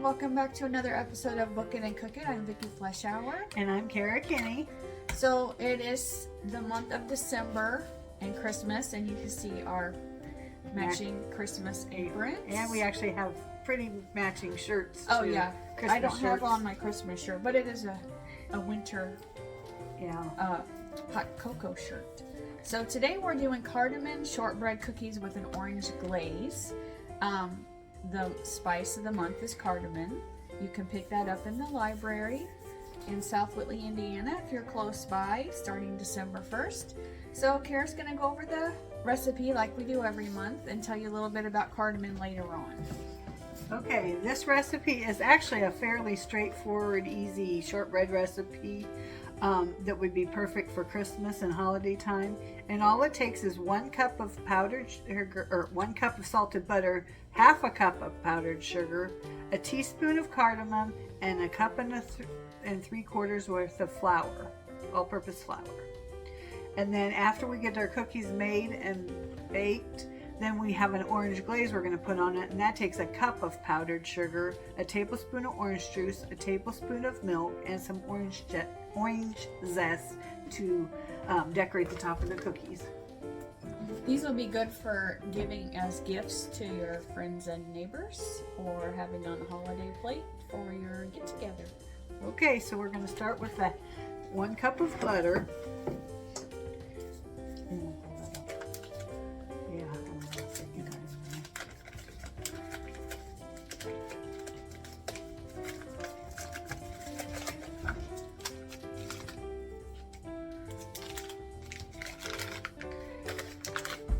welcome back to another episode of Bookin' and Cookin'. I'm Vicki Fleshour. And I'm Kara Kinney. So it is the month of December and Christmas, and you can see our matching Christmas aprons. And we actually have pretty matching shirts. Oh yeah, Christmas I don't have shirts. on my Christmas shirt, but it is a winter hot cocoa shirt. So today we're doing Cardamom Shortbread cookies with an orange glaze. The spice of the month is cardamom. You can pick that up in the library in South Whitley, Indiana if you're close by, starting December 1st. So Kara's going to go over the recipe like we do every month and tell you a little bit about cardamom later on. Okay, this recipe is actually a fairly straightforward, easy shortbread recipe that would be perfect for Christmas and holiday time. And all it takes is 1 cup of powdered sugar, or 1 cup of salted butter, half a cup of powdered sugar, a teaspoon of cardamom, and a cup and 3/4 worth of flour, all-purpose flour. And then after we get our cookies made and baked, then we have an orange glaze we're going to put on it, and that takes a cup of powdered sugar, a tablespoon of orange juice, a tablespoon of milk, and some orange zest to decorate the top of the cookies. These will be good for giving as gifts to your friends and neighbors, or having on a holiday plate for your get-together. Okay, so we're going to start with the 1 cup of butter.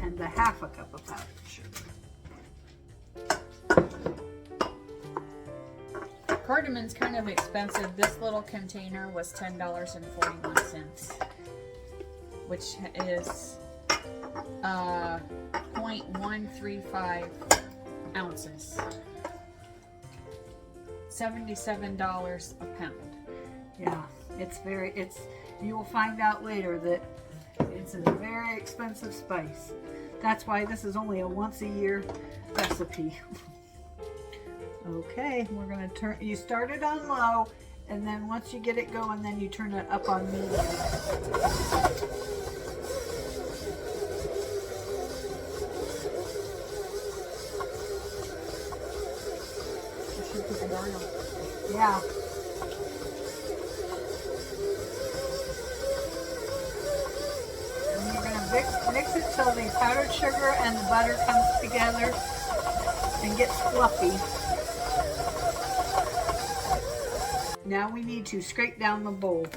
And the half a cup of powdered sugar. Cardamon's kind of expensive. This little container was $10.41, which is 0.135 ounces. $77 a pound. Yeah, you will find out later that it's a very expensive spice. That's why this is only a once-a-year recipe. Okay, we're going to you start it on low, and then once you get it going, then you turn it up on medium. Yeah. And you're going to mix it till the powdered sugar and the butter comes together and gets fluffy. Now we need to scrape down the bowl.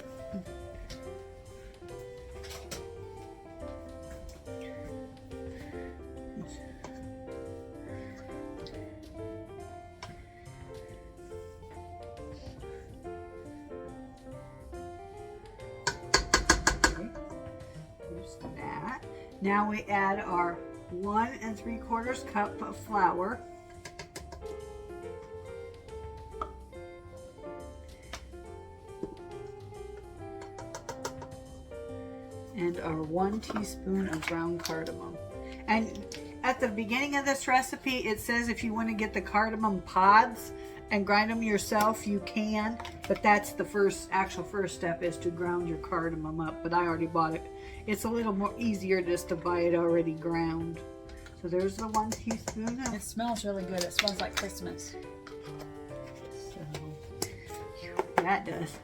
That. Now we add our 1 3/4 cup of flour. And our 1 teaspoon of ground cardamom. And at the beginning of this recipe, it says if you want to get the cardamom pods and grind them yourself, you can. But that's the first step, is to ground your cardamom up. But I already bought it. It's a little more easier just to buy it already ground. So there's the 1 teaspoon. It smells really good. It smells like Christmas. So, that does.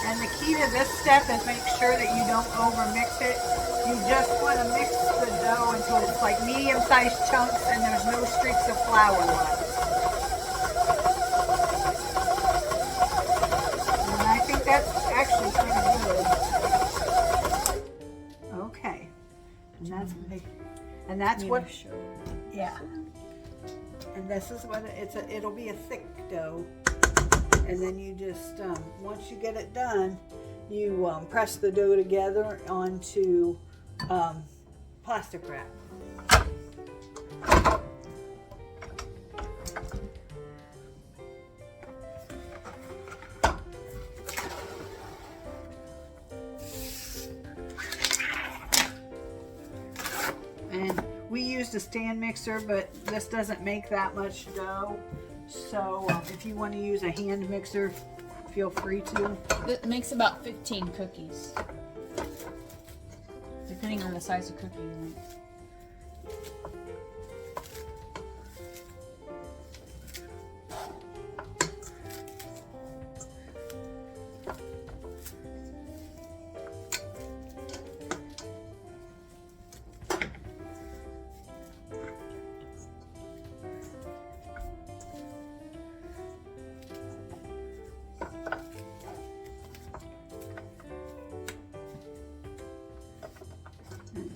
And the key to this step is make sure that you don't overmix it. You just want to mix the dough until it's like medium-sized chunks and there's no streaks of flour left. And I think that's actually pretty good. Okay. And that's what. Yeah. And this is what it'll be a thick dough. And then you just, once you get it done, you press the dough together onto plastic wrap. used a stand mixer, but this doesn't make that much dough. So if you want to use a hand mixer, feel free to. It makes about 15 cookies, depending on the size of cookie you make.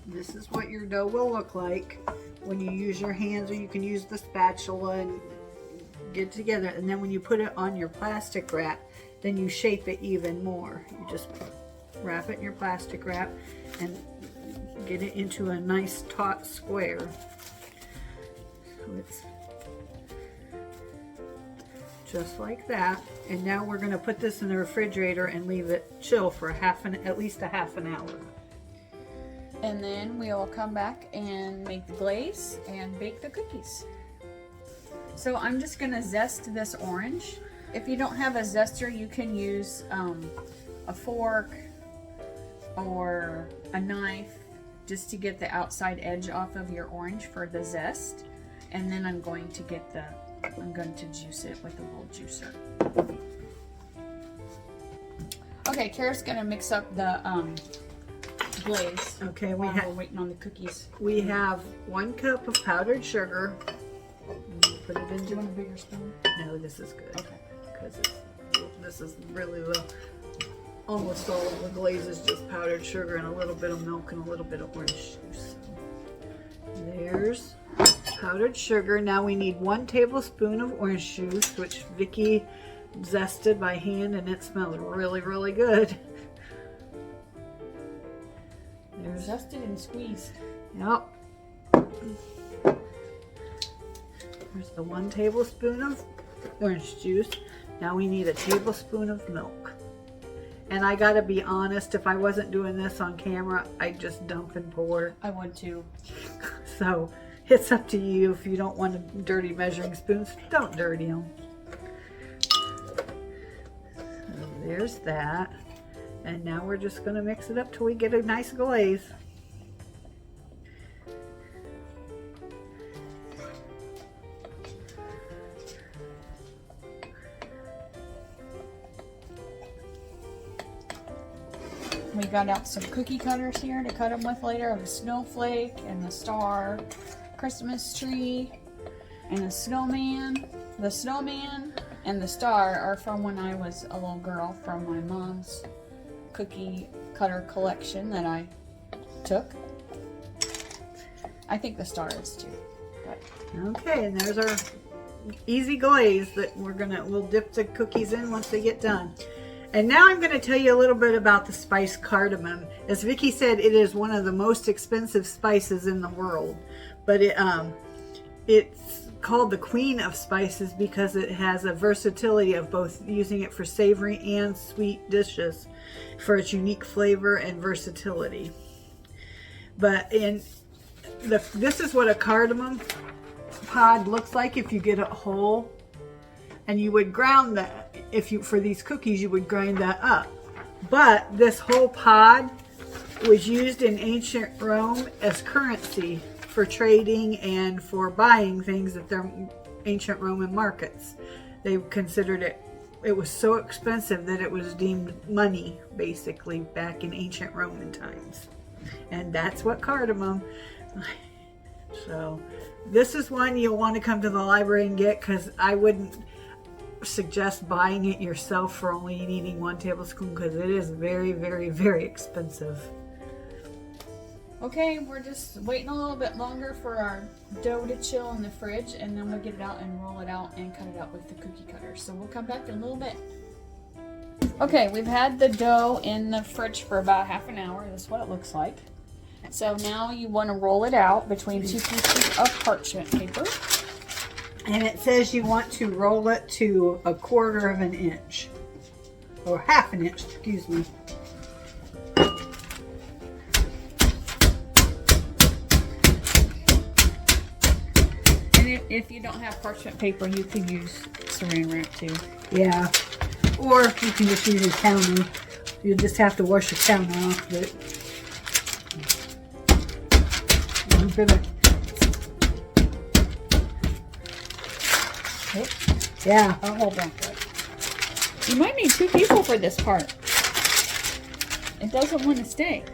This is what your dough will look like when you use your hands, or you can use the spatula and get it together. And then when you put it on your plastic wrap, then you shape it even more. You just wrap it in your plastic wrap and get it into a nice taut square. So it's just like that. And now we're going to put this in the refrigerator and leave it chill for at least a half an hour. And then we'll come back and make the glaze and bake the cookies. So I'm just gonna zest this orange. If you don't have a zester, you can use a fork or a knife just to get the outside edge off of your orange for the zest. And then I'm going to juice it with a little juicer. Okay, Kara's gonna mix up the glaze. Okay, we're waiting on the cookies. We have 1 cup of powdered sugar. Put it Do you into. want a bigger spoon? No, this is good. Okay. Because this is really low. Almost all of the glaze is just powdered sugar and a little bit of milk and a little bit of orange juice. There's powdered sugar. Now we need 1 tablespoon of orange juice, which Vicky zested by hand, and it smells really, really good. There's Zested and squeezed. Yep. There's the 1 tablespoon of orange juice. Now we need a tablespoon of milk. And I gotta be honest, if I wasn't doing this on camera, I'd just dump and pour. I would too. So it's up to you. If you don't want a dirty measuring spoons, don't dirty them. So there's that. And now we're just gonna mix it up till we get a nice glaze. We got out some cookie cutters here to cut them with later, of a snowflake and the star, Christmas tree, and a snowman. The snowman and the star are from when I was a little girl, from my mom's cookie cutter collection that I took. I think the star is too. But. Okay, and there's our easy glaze that we'll dip the cookies in once they get done. And now I'm going to tell you a little bit about the spice cardamom. As Vicky said, it is one of the most expensive spices in the world, but it's called the queen of spices because it has a versatility of both using it for savory and sweet dishes for its unique flavor and versatility. But this is what a cardamom pod looks like if you get it whole, and you would ground that. For these cookies, you would grind that up. But this whole pod was used in ancient Rome as currency for trading and for buying things at their ancient Roman markets. They considered it was so expensive that it was deemed money, basically, back in ancient Roman times. And that's what cardamom. So this is one you'll want to come to the library and get, because I wouldn't suggest buying it yourself for only needing 1 tablespoon, because it is very, very, very expensive. Okay, we're just waiting a little bit longer for our dough to chill in the fridge, and then we'll get it out and roll it out and cut it out with the cookie cutter. So we'll come back in a little bit. Okay, we've had the dough in the fridge for about half an hour. This is what it looks like. So now you want to roll it out between 2 pieces of parchment paper. And it says you want to roll it to 1/4 of an inch. Or half an inch, excuse me. If you don't have parchment paper, you can use saran wrap too. Yeah. Or you can just use your counter. You just have to wash your counter off of it. I'm gonna... Yeah. I'll hold on for it. You might need 2 people for this part. It doesn't want to stay.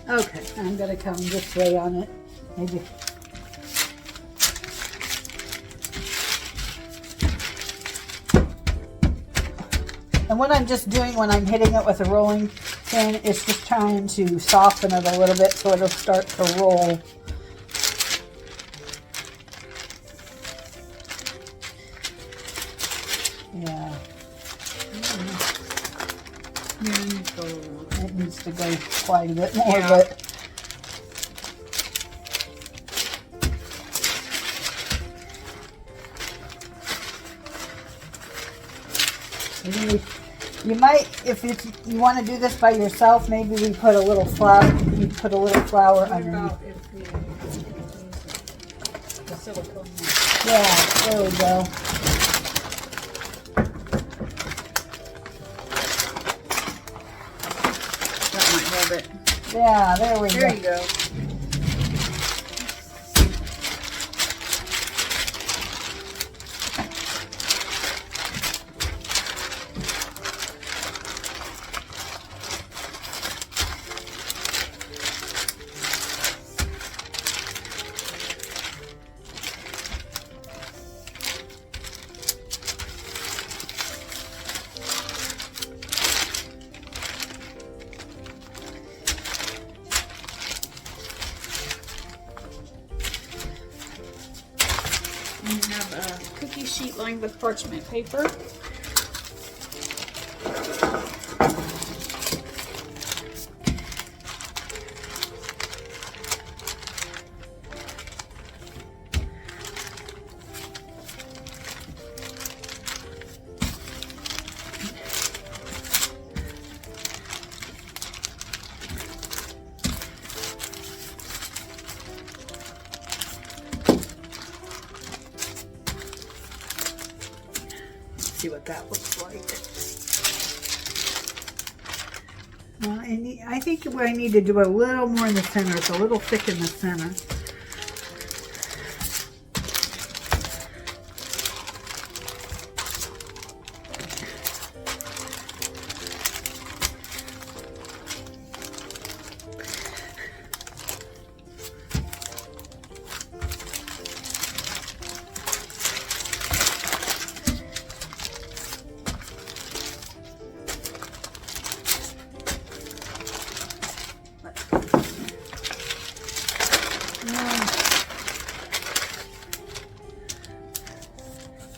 Okay, I'm gonna come this way on it. Maybe. And what I'm just doing when I'm hitting it with a rolling pin is just trying to soften it a little bit so it'll start to roll. Yeah. It needs to go quite a bit more, Yeah. but you might, if you want to do this by yourself, maybe we put a little flour. You put a little flour underneath. The silicone. Yeah, there we go. That might hold it. Yeah, there we go. There you go. We have a cookie sheet lined with parchment paper. See what that looks like. And I think I need to do a little more in the center. It's a little thick in the center.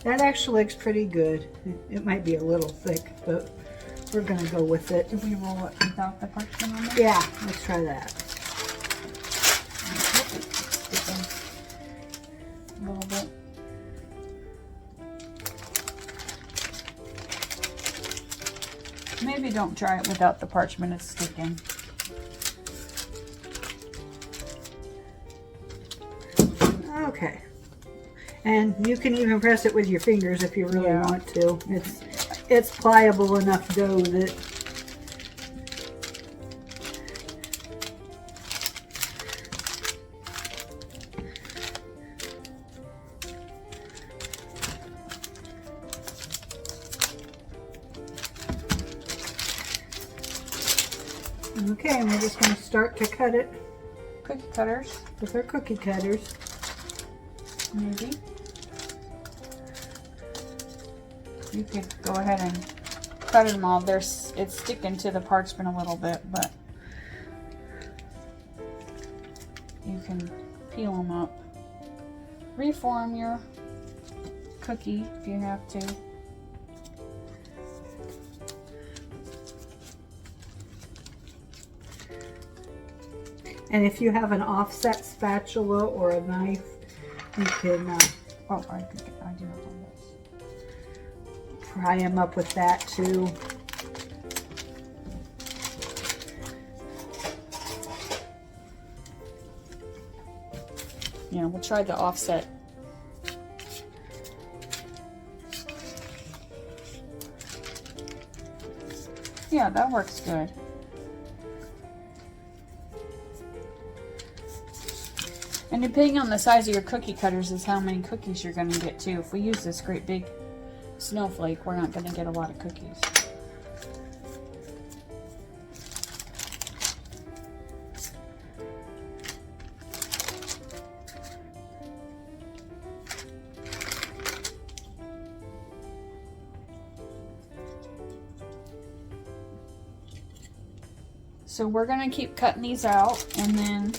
That actually looks pretty good. It might be a little thick, but we're going to go with it. Did we roll it without the parchment on it? Yeah, let's try that. A little bit. Maybe don't try it without the parchment, it's sticking. Okay. And you can even press it with your fingers if you really want to. It's pliable enough dough that okay, and we're just going to start to cut it Cookie cutters, with our cookie cutters. maybe. You could go ahead and cut them all. It's sticking to the parchment a little bit, but you can peel them up. Reform your cookie if you have to. And if you have an offset spatula or a knife, you can Oh, I do have on this. fry them up with that too. Yeah, we'll try the offset. Yeah, that works good. And depending on the size of your cookie cutters is how many cookies you're going to get too. If we use this great big snowflake, we're not going to get a lot of cookies. So we're going to keep cutting these out, and then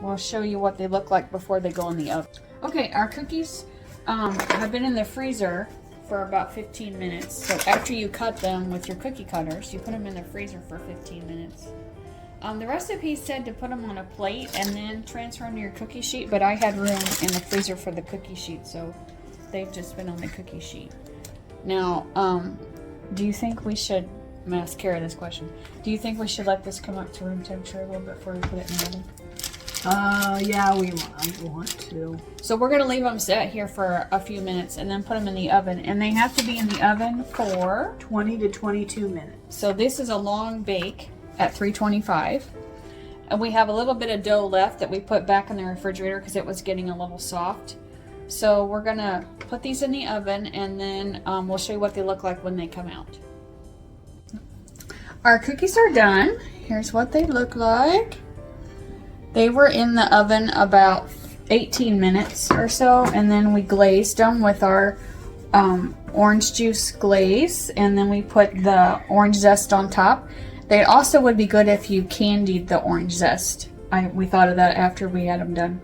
we'll show you what they look like before they go in the oven. Okay, our cookies have been in the freezer for about 15 minutes. So after you cut them with your cookie cutters, you put them in the freezer for 15 minutes. The recipe said to put them on a plate and then transfer them to your cookie sheet, but I had room in the freezer for the cookie sheet, so they've just been on the cookie sheet. Now, do you think we should, I'm going to ask Kara this question. Do you think we should let this come up to room temperature a little bit before we put it in the oven? Yeah, we want to. So we're going to leave them set here for a few minutes and then put them in the oven. And they have to be in the oven for 20 to 22 minutes. So this is a long bake at 325. And we have a little bit of dough left that we put back in the refrigerator because it was getting a little soft. So we're going to put these in the oven, and then we'll show you what they look like when they come out. Our cookies are done. Here's what they look like. They were in the oven about 18 minutes or so, and then we glazed them with our orange juice glaze, and then we put the orange zest on top. They also would be good if you candied the orange zest. We thought of that after we had them done.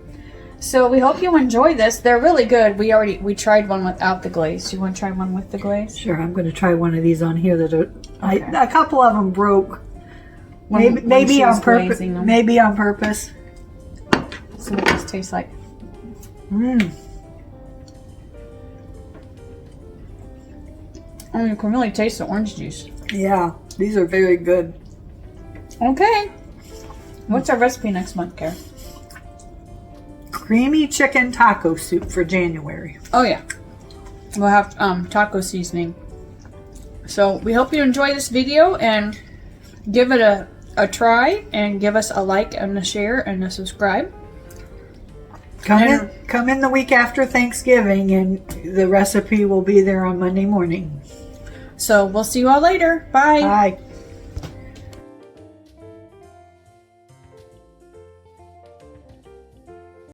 So we hope you enjoy this. They're really good. We tried one without the glaze. Do you want to try one with the glaze? Sure, I'm going to try one of these on here that are. Okay. A couple of them broke. Maybe on purpose. Maybe on purpose. So what does this taste like? Mmm. Oh, you can really taste the orange juice. Yeah, these are very good. Okay. What's our recipe next month, Kara? Creamy chicken taco soup for January. Oh yeah. We'll have taco seasoning. So we hope you enjoy this video and give it a try, and give us a like and a share and a subscribe. Come in the week after Thanksgiving, and the recipe will be there on Monday morning. So we'll see you all later. Bye. Bye.